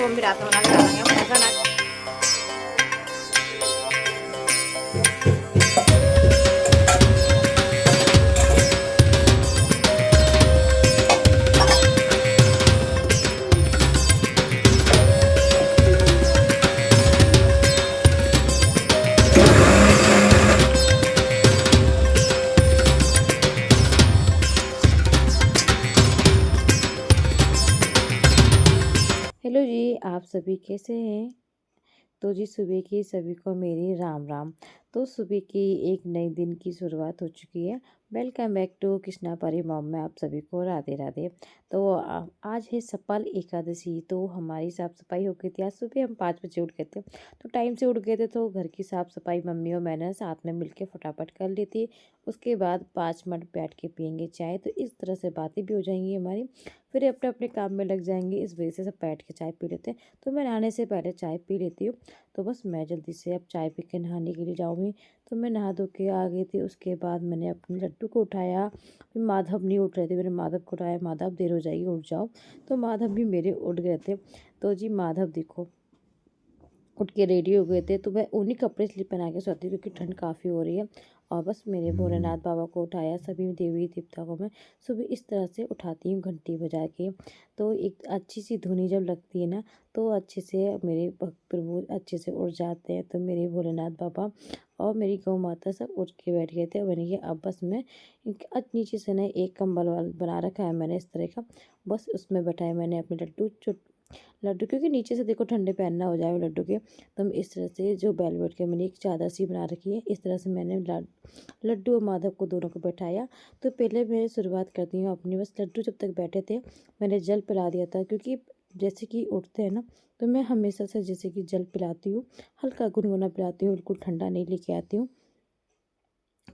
Mummy रात में बना के डालेंगे ऐसा ना। हेलो जी, आप सभी कैसे हैं? तो जी सुबह की सभी को मेरी राम राम। तो सुबह की एक नए दिन की शुरुआत हो चुकी है। वेलकम बैक टू कृष्णा परी मॉम में आप सभी को राधे राधे। तो आज है सफल एकादशी, तो हमारी साफ़ सफाई हो गई थी। आज सुबह हम 5 बजे उठ गए थे, तो टाइम से उठ गए थे, तो घर की साफ़ सफाई मम्मी और मैंने साथ में मिलकर फटाफट कर ली थी। उसके बाद 5 मिनट बैठ के पियेंगे चाय, तो इस तरह से बातें भी हो जाएंगी हमारी। फिर अपने अपने काम में लग जाएंगे, इस वजह से सब बैठ के चाय पी लेते हैं। तो मैं नहाने से पहले चाय पी लेती हूँ। तो बस मैं जल्दी से अब चाय पी के नहाने के लिए जाऊँगी। तो मैं नहा धो के आ गई थी। उसके बाद मैंने अपने लड्डू को उठाया। फिर माधव नहीं उठ रहे थे, मैंने माधव को उठाया, माधव देर हो जाएगी उठ जाओ। तो माधव भी मेरे उठ गए थे। तो जी माधव देखो उठ के रेडी हो गए थे, तो मैं उन्हीं कपड़े स्लिप पहना के सोती हूँ क्योंकि ठंड काफ़ी हो रही है। और बस मेरे भोलेनाथ बाबा को उठाया, सभी देवी देवता को मैं सुबह इस तरह से उठाती हूँ घंटी बजा के। तो एक अच्छी सी धुनी जब लगती है ना, तो अच्छे से मेरे भक्त प्रभु अच्छे से उठ जाते हैं। तो मेरे भोलेनाथ बाबा और मेरी गौ माता सब उठ के बैठ गए थे। मैंने कहा अब बस मैं नीचे से ना एक कंबल वाल बना रखा है मैंने इस तरह का, बस उसमें बैठाया मैंने अपने लड्डू क्योंकि नीचे से देखो ठंडे पहनना हो जाए लड्डू के। तो हम इस तरह से जो बेलवेट के मैंने एक चादर सी बना रखी है, इस तरह से मैंने लड्डू और माधव को दोनों को बैठाया। तो पहले मैं शुरुआत करती हूँ अपनी, बस लड्डू जब तक बैठे थे मैंने जल पिला दिया था, क्योंकि जैसे कि उठते हैं ना, तो मैं हमेशा से जैसे कि जल पिलाती हूँ, हल्का गुनगुना पिलाती हूँ, बिल्कुल ठंडा नहीं लेके आती हूँ।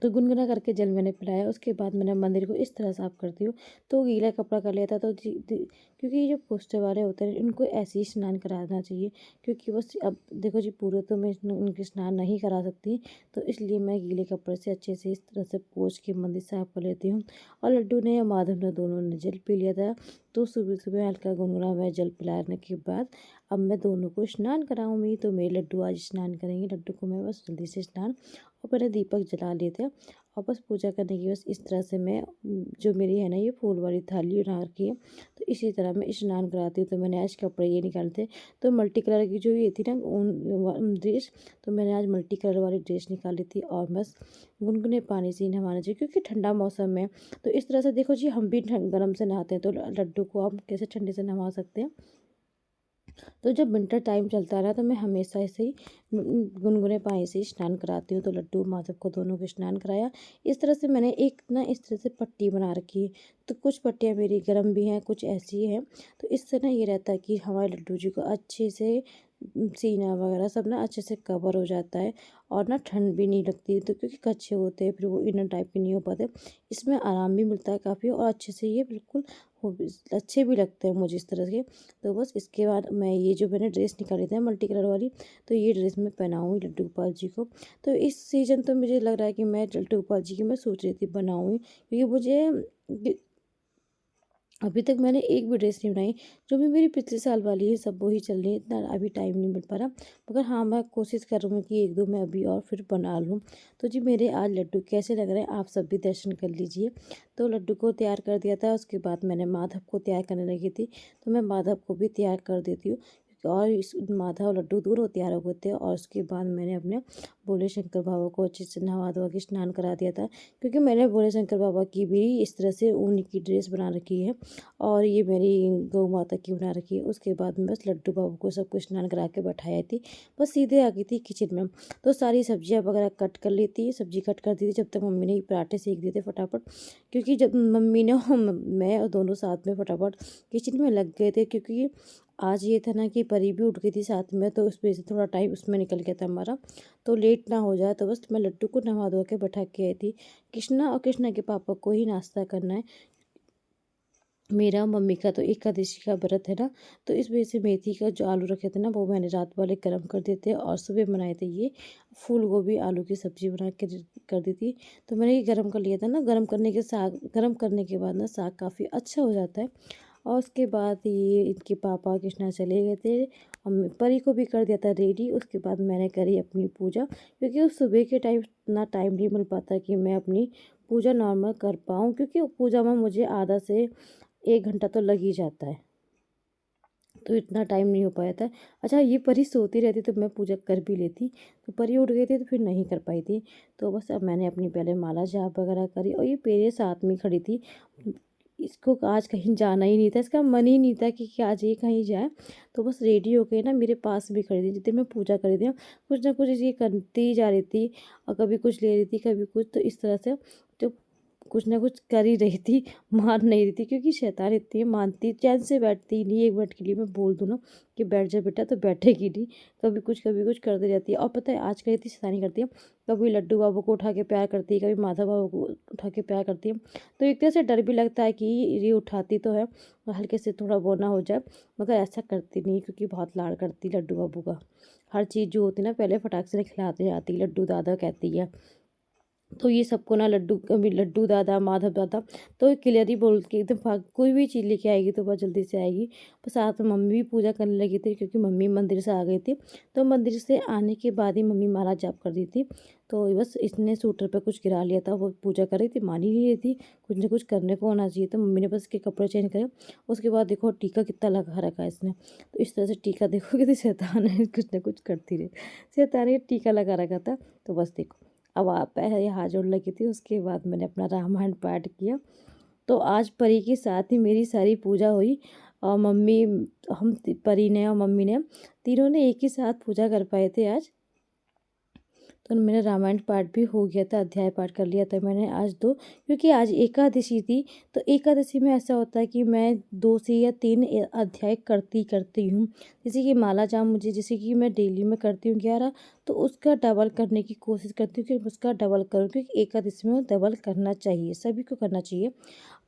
तो गुनगुना करके जल मैंने पिलाया। उसके बाद मैंने मंदिर को इस तरह साफ़ करती हूँ। तो गीला कपड़ा कर लिया था, तो क्योंकि ये जो पोस्टर वाले होते हैं इनको ऐसे ही स्नान कराना चाहिए, क्योंकि बस अब देखो जी पूरे तो मैं उनके स्नान नहीं करा सकती। तो इसलिए मैं गीले कपड़े से अच्छे से इस तरह से पोंछ के मंदिर साफ़ कर लेती हूँ। और लड्डू ने और माधव ने दोनों ने जल पी लिया था। तो सुबह सुबह हल्का गुनगुना मैं जल पिलाने के बाद अब मैं दोनों को स्नान कराऊंगी। तो मेरे लड्डू आज स्नान करेंगे। लड्डू को मैं बस जल्दी से स्नान और मैंने दीपक जला लिए थे। और बस पूजा करने की बस इस तरह से मैं जो मेरी है ना ये फूल वाली थाली बना रखी है, तो इसी तरह मैं स्नान कराती हूँ। तो मैंने आज कपड़े ये निकाले थे, तो मल्टी कलर की जो ये थी ना ड्रेस, तो मैंने आज मल्टी कलर वाली ड्रेस निकाली थी। और बस गुनगुने पानी से ही नहाना चाहिए क्योंकि ठंडा मौसम है। तो इस तरह से देखो जी हम भी गर्म से नहाते हैं, तो लड्डू को हम कैसे ठंडे से नहा सकते हैं। तो जब विंटर टाइम चलता रहा तो मैं हमेशा ऐसे ही गुनगुने पानी से ही स्नान कराती हूँ। तो लड्डू माधव को दोनों को स्नान कराया। इस तरह से मैंने एक ना इस तरह से पट्टी बना रखी है। तो कुछ पट्टियाँ मेरी गर्म भी हैं, कुछ ऐसी हैं। तो इससे ना ये रहता है कि हमारे लड्डू जी को अच्छे से सीना वगैरह सब ना अच्छे से कवर हो जाता है। और ना ठंड भी नहीं लगती, तो क्योंकि कच्चे होते हैं फिर वो इनर टाइप के नहीं हो पाते। इसमें आराम भी मिलता है काफ़ी, और अच्छे से ये बिल्कुल अच्छे भी लगते हैं मुझे इस तरह के। तो बस इसके बाद मैं ये जो मैंने ड्रेस निकाली थी मल्टी कलर वाली, तो ये ड्रेस मैं पहनाऊँगी लड्डू गोपाल जी को। तो इस सीज़न तो मुझे लग रहा है कि मैं लड्डू गोपाल जी की मैं सोच रही थी बनाऊँगी, क्योंकि मुझे अभी तक मैंने एक भी ड्रेस नहीं बनाई। जो भी मेरी पिछले साल वाली है सब वही चल रही है, इतना अभी टाइम नहीं मिल पा रहा। मगर हाँ मैं कोशिश करूँगी कि एक दो मैं अभी और फिर बना लूँ। तो जी मेरे आज लड्डू कैसे लग रहे हैं आप सब भी दर्शन कर लीजिए। तो लड्डू को तैयार कर दिया था, उसके बाद मैंने माधव को तैयार करने लगी थी। तो मैं माधव को भी तैयार कर देती हूँ, और इस माधव लड्डू दोनों तैयार हो गए थे। और उसके बाद मैंने अपने भोले शंकर बाबा को अच्छे से नहा धोवा के स्नान करा दिया था, क्योंकि मैंने भोले शंकर बाबा की भी इस तरह से ऊन की ड्रेस बना रखी है, और ये मेरी गौ माता की बना रखी है। उसके बाद में बस लड्डू बाबू को सब कुछ स्नान करा के बैठाई थी, बस सीधे आ गई थी किचन में। तो सारी सब्जियां वगैरह कट कर ली थी, सब्जी कट कर दी थी जब तक मम्मी ने पराठे सेक दिए थे फटाफट। क्योंकि जब मम्मी ने मैं और दोनों साथ में फटाफट किचन में लग गए थे, क्योंकि आज ये था ना कि परी भी उठ गई थी साथ में, तो उस वजह से थोड़ा टाइम उसमें निकल गया था हमारा। तो लेट ना हो जाए, तो बस मैं लड्डू को नहा धो के बैठा के आई थी। कृष्णा और कृष्णा के पापा को ही नाश्ता करना है, मेरा मम्मी का तो एकादशी का व्रत है ना। तो इस वजह से मेथी का जो आलू रखे थे ना वो मैंने रात वाले गर्म कर दिए थे, और सुबह बनाए थे ये फूल गोभी आलू की सब्ज़ी बना के कर दी थी। तो मैंने ये गर्म कर लिया था ना, गर्म करने के बाद ना साग काफ़ी अच्छा हो जाता है। और उसके बाद ये इनके पापा कृष्णा चले गए थे। परी को भी कर दिया था रेडी। उसके बाद मैंने करी अपनी पूजा, क्योंकि उस सुबह के टाइम इतना टाइम नहीं मिल पाता कि मैं अपनी पूजा नॉर्मल कर पाऊँ, क्योंकि पूजा में मुझे आधा से 1 घंटा तो लग ही जाता है, तो इतना टाइम नहीं हो पाया था। अच्छा, ये परी सोती रहती तो मैं पूजा कर भी लेती, तो परी उठ गई थी तो फिर नहीं कर पाई थी। तो बस अब मैंने अपनी पहले माला जाप वगैरह करी, और ये मेरे साथ में खड़ी थी। इसको आज कहीं जाना ही नहीं था, इसका मन ही नहीं था कि आज ये कहीं जाए। तो बस रेडी हो के ना मेरे पास भी खड़ी थी जितने मैं पूजा कर रही थी। कुछ ना कुछ ये करती ही जा रही थी, और कभी कुछ ले रही थी कभी कुछ, तो इस तरह से तो कुछ ना कुछ कर ही रही थी, मान नहीं रही थी, क्योंकि शैतान इतनी है, मानती चैन से बैठती ही नहीं। 1 मिनट के लिए मैं बोल दूँ ना कि बैठ जा बेटा तो बैठेगी नहीं, कभी कुछ करती रहती है। और पता है आज कल इतनी शैतानी करती है, कभी लड्डू बाबू को उठा के प्यार करती है, कभी माधव बाबू को उठा के प्यार करती है। तो एक तरह से डर भी लगता है कि ये उठाती तो है और हल्के से थोड़ा वो ना हो जाए, मगर ऐसा करती नहीं, क्योंकि बहुत लाड़ करती लड्डू बाबू का। हर चीज़ जो होती है ना पहले फटाक से खिलाते जाती, लड्डू दादा कहती है। तो ये सबको ना लड्डू, कभी लड्डू दादा, माधव दादा, तो क्लियर ही बोल के एकदम भाग, कोई भी चीज़ लेके आएगी तो बहुत जल्दी से आएगी। तो साथ में मम्मी भी पूजा करने लगी थी, क्योंकि मम्मी मंदिर से आ गई थी। तो मंदिर से आने के बाद ही मम्मी माला जाप कर दी थी। तो बस इसने सूटर पे कुछ गिरा लिया था, वो पूजा कर रही थी, मान ही नहीं रही थी। कुछ ना कुछ करने को होना चाहिए, तो मम्मी ने बस इसके कपड़े चेंज करे। उसके बाद देखो टीका कितना लगा रखा है इसने, तो इस तरह से टीका देखो कितनी शैतान है, कुछ ना कुछ करती रहे, शैतान ने टीका लगा रखा था। तो बस देखो, अब आप पहले हाथ जोड़ लगी थी, उसके बाद मैंने अपना रामायण पाठ किया। तो आज परी के साथ ही मेरी सारी पूजा हुई, और मम्मी, हम परी ने और मम्मी ने तीनों ने एक ही साथ पूजा कर पाए थे आज। तो मेरा रामायण पाठ भी हो गया था, अध्याय पाठ कर लिया था मैंने आज 2, क्योंकि आज एकादशी थी। तो एकादशी में ऐसा होता है कि मैं 2 से या 3 अध्याय करती हूँ। जैसे कि माला जाप मुझे, जैसे कि मैं डेली में करती हूँ 11, तो उसका डबल करने की कोशिश करती हूँ कि उसका डबल करूँ, क्योंकि एकादशी में डबल करना चाहिए, सभी को करना चाहिए।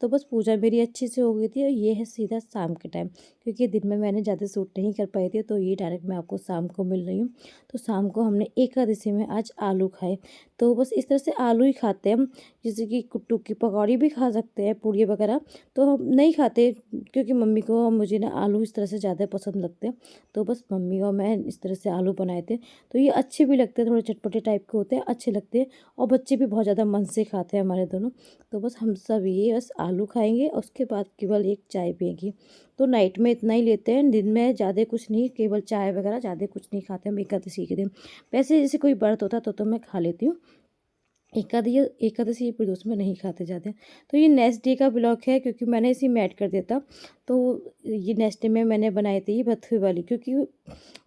तो बस पूजा मेरी अच्छे से हो गई थी, और ये है सीधा शाम के टाइम, क्योंकि दिन में मैंने ज़्यादा शूट नहीं कर पाई थी, तो ये डायरेक्ट मैं आपको शाम को मिल रही हूँ। तो शाम को हमने एकादशी में आज आलू खाए। तो बस इस तरह से आलू ही खाते हैं हम, जैसे कि कुट्टू की पकौड़ी भी खा सकते हैं, पूड़ी वगैरह तो हम नहीं खाते, क्योंकि मम्मी को और मुझे ना आलू इस तरह से ज़्यादा पसंद लगते हैं। तो बस मम्मी और मैं इस तरह से आलू बनाए थे, तो ये अच्छे भी लगते हैं, थोड़े चटपटे टाइप के होते हैं, अच्छे लगते हैं, और बच्चे भी बहुत ज़्यादा मन से खाते हैं हमारे दोनों। तो बस हम सब ये बस आलू खाएंगे, और उसके बाद केवल एक चाय पिएंगे। तो नाइट में इतना ही लेते हैं, दिन में ज़्यादा कुछ नहीं, केवल चाय वगैरह ज़्यादा कुछ नहीं खाते हम एकादशी के दिन। वैसे जैसे कोई व्रत होता तो मैं खा लेती हूँ, एकादशी प्रदोष में नहीं खाते जाते। तो ये नेक्स्ट डे का ब्लॉग है, क्योंकि मैंने इसी में ऐड कर दिया था। तो ये नेक्स्ट डे में मैंने बनाए थे ये बथुए वाली, क्योंकि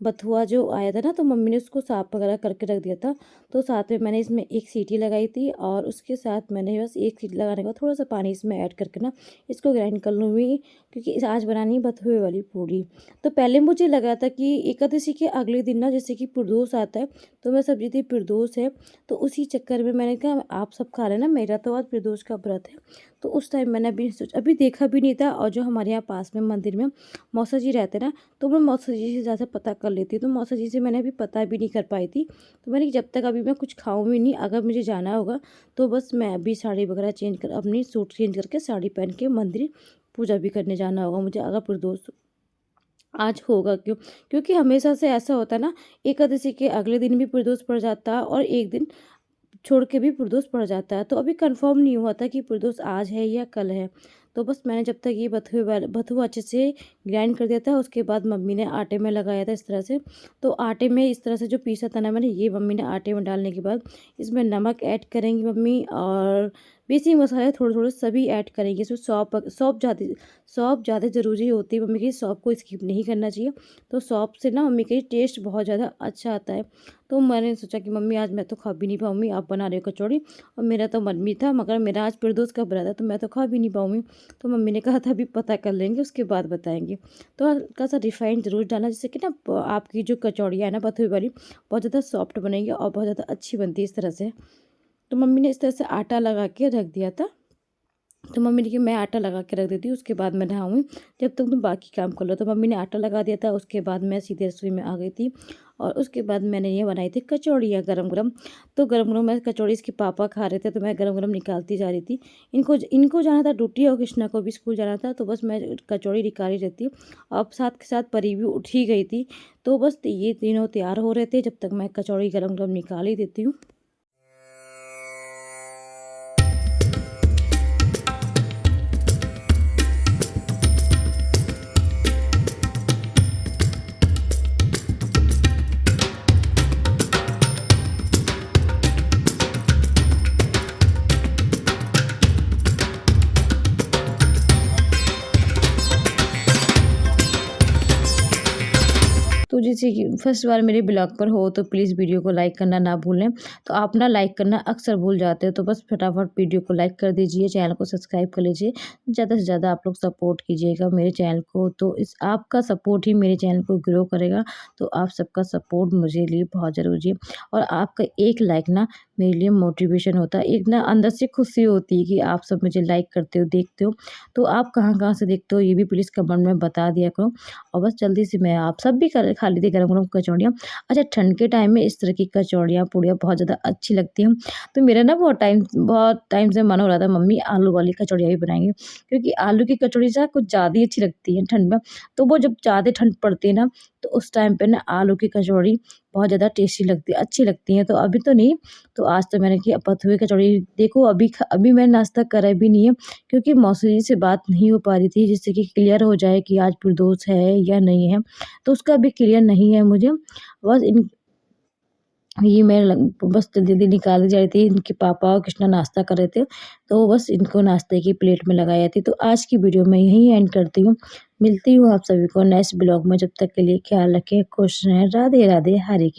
बथुआ जो आया था ना, तो मम्मी ने उसको साफ वगैरह करके रख दिया था। तो साथ में मैंने इसमें एक सीटी लगाई थी, और उसके साथ मैंने बस एक सीटी लगाने के बाद थोड़ा सा पानी इसमें ऐड करके ना इसको ग्राइंड कर लूँगी, क्योंकि आज बनानी है बथुए वाली पूड़ी। तो पहले मुझे लगा था कि एकादशी के अगले दिन ना, जैसे कि प्रदोष आता है, तो मैं समझी थी प्रदोष है, तो उसी चक्कर में मैंने कहा आप सब खा लेना, मेरा तो आज प्रदोष का व्रत है। तो उस टाइम मैंने अभी देखा भी नहीं था, और जो हमारे यहाँ पास में मंदिर में मौसा जी रहते ना, तो मैं मौसा जी से ज़्यादा पता कर लेती, तो मौसा जी से मैंने अभी पता भी नहीं कर पाई थी। तो मैंने जब तक अभी मैं कुछ खाऊँ भी नहीं, अगर मुझे जाना होगा तो बस मैं अभी साड़ी वगैरह चेंज कर, अपनी सूट चेंज करके साड़ी पहन के मंदिर पूजा भी करने जाना होगा मुझे, अगर प्रदोष आज होगा। क्योंकि हमेशा से ऐसा होता है ना, एकादशी के अगले दिन भी प्रदोष पड़ जाता है, और एक दिन छोड़ के भी प्रदोष पड़ जाता है। तो अभी कंफर्म नहीं हुआ था कि प्रदोष आज है या कल है। तो बस मैंने जब तक ये बथुआ अच्छे से ग्राइंड कर दिया था, उसके बाद मम्मी ने आटे में लगाया था इस तरह से। तो आटे में इस तरह से जो पीसा था ना मैंने, ये मम्मी ने आटे में डालने के बाद इसमें नमक ऐड करेंगी मम्मी, और बेसिक मसाले थोड़े थोड़े सभी ऐड करेंगे। इसमें सौंफ ज़्यादा ज़रूरी होती है, मम्मी की सौंफ को स्किप नहीं करना चाहिए। तो सौंफ से ना मम्मी का टेस्ट बहुत ज़्यादा अच्छा आता है। तो मैंने सोचा कि मम्मी आज मैं तो खा भी नहीं पाऊँगी, आप बना रहे हो कचौड़ी, और मेरा तो मन भी था, मगर मेरा आज प्रदोष का व्रत है, तो मैं तो खा भी नहीं पाऊँगी। तो मम्मी ने कहा था अभी पता कर लेंगे, उसके बाद बताएंगे। तो हल्का सा रिफाइंड ज़रूर डालना, जिससे कि ना आपकी जो कचौड़ियाँ है ना बथुए वाली, बहुत ज़्यादा सॉफ्ट बनेगी और बहुत ज़्यादा अच्छी बनती है इस तरह से। तो मम्मी ने इस तरह से आटा लगा के रख दिया था। तो मम्मी ने कि मैं आटा लगा के रख देती हूँ, उसके बाद मैं नहाऊँगी, जब तक तुम बाकी काम कर लो। तो मम्मी ने आटा लगा दिया था, उसके बाद मैं सीधे रसोई में आ गई थी और उसके बाद मैंने ये बनाई थी कचौड़ियाँ गरम-गरम। तो गरम-गरम मैं कचौड़ी इसके पापा खा रहे थे, तो मैं गरम-गरम निकालती जा रही थी। इनको जाना था ड्यूटी और कृष्णा को भी स्कूल जाना था, तो बस मैं कचौड़ी निकाल ही रही थी। अब साथ के साथ परी भी उठ ही गई थी, तो बस ये तीनों तैयार हो रहे थे, जब तक मैं कचौड़ी गरम-गरम निकाल ही देती हूँ। तो जैसे कि फर्स्ट बार मेरे ब्लॉग पर हो तो प्लीज़ वीडियो को लाइक करना ना भूलें। तो आप ना लाइक करना अक्सर भूल जाते हो, तो बस फटाफट वीडियो को लाइक कर दीजिए, चैनल को सब्सक्राइब कर लीजिए। ज़्यादा से ज़्यादा आप लोग सपोर्ट कीजिएगा मेरे चैनल को, तो इस आपका सपोर्ट ही मेरे चैनल को ग्रो करेगा। तो आप सबका सपोर्ट मुझे लिए बहुत ज़रूरी है और आपका एक लाइक ना मेरे लिए मोटिवेशन होता है। एक ना अंदर से खुशी होती है कि आप सब मुझे लाइक करते हो, देखते हो। तो आप कहाँ-कहाँ से देखते हो ये भी प्लीज़ कमेंट में बता दिया करो। और बस जल्दी से मैं आप सब भी खा ली थी गरम-गरम कचौड़ियाँ। अच्छा, ठंड के टाइम में इस तरह की कचौड़ियाँ, पूड़ियाँ बहुत ज़्यादा अच्छी लगती हैं। तो मेरा ना बहुत टाइम से मन हो रहा था मम्मी आलू वाली कचौड़ियाँ भी बनाएँगे, क्योंकि आलू की कचौड़ी जो है कुछ ज़्यादा ही अच्छी लगती है ठंड में। तो वो जब ज़्यादा ठंड पड़ती है ना, तो उस टाइम पे ना आलू की कचौड़ी बहुत ज़्यादा टेस्टी लगती है, अच्छी लगती हैं। तो अभी तो नहीं, तो आज तो मैंने की बथुए कचौड़ी देखो अभी मैं नाश्ता करा भी नहीं है, क्योंकि मौसी जी से बात नहीं हो पा रही थी जिससे कि क्लियर हो जाए कि आज प्रदोष है या नहीं है। तो उसका अभी क्लियर नहीं है मुझे। बस इन ये मैं बस जल्दी-जल्दी निकाली जा रही थी, इनके पापा और कृष्णा नाश्ता कर रहे थे, तो बस इनको नाश्ते की प्लेट में लगाई थी। तो आज की वीडियो मैं यहीं एंड करती हूँ। मिलती हूँ आप सभी को नेक्स्ट ब्लॉग में, जब तक के लिए ख्याल रखें, खुश रहें। राधे राधे, हरे